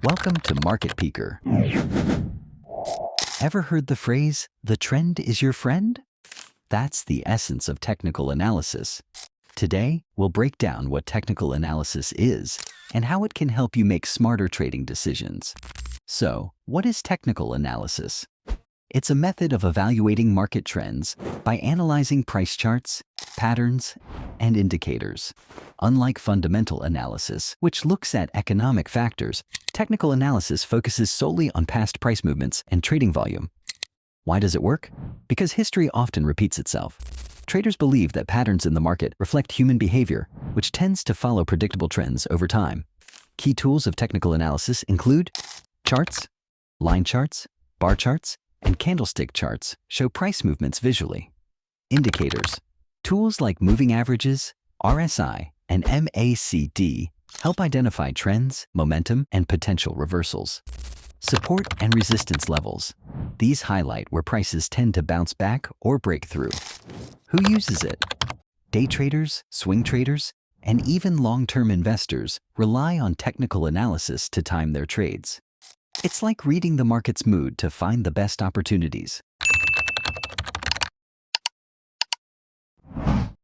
Welcome to Market Peeker. Ever heard the phrase, "The trend is your friend"? That's the essence of technical analysis. Today, we'll break down what technical analysis is and how it can help you make smarter trading decisions. So, what is technical analysis? It's a method of evaluating market trends by analyzing price charts, patterns, and indicators. Unlike fundamental analysis, which looks at economic factors, technical analysis focuses solely on past price movements and trading volume. Why does it work? Because history often repeats itself. Traders believe that patterns in the market reflect human behavior, which tends to follow predictable trends over time. Key tools of technical analysis include charts, line charts, bar charts, and candlestick charts show price movements visually. Indicators. Tools like moving averages, RSI, and MACD help identify trends, momentum, and potential reversals. Support and resistance levels. These highlight where prices tend to bounce back or break through. Who uses it? Day traders, swing traders, and even long-term investors rely on technical analysis to time their trades. It's like reading the market's mood to find the best opportunities.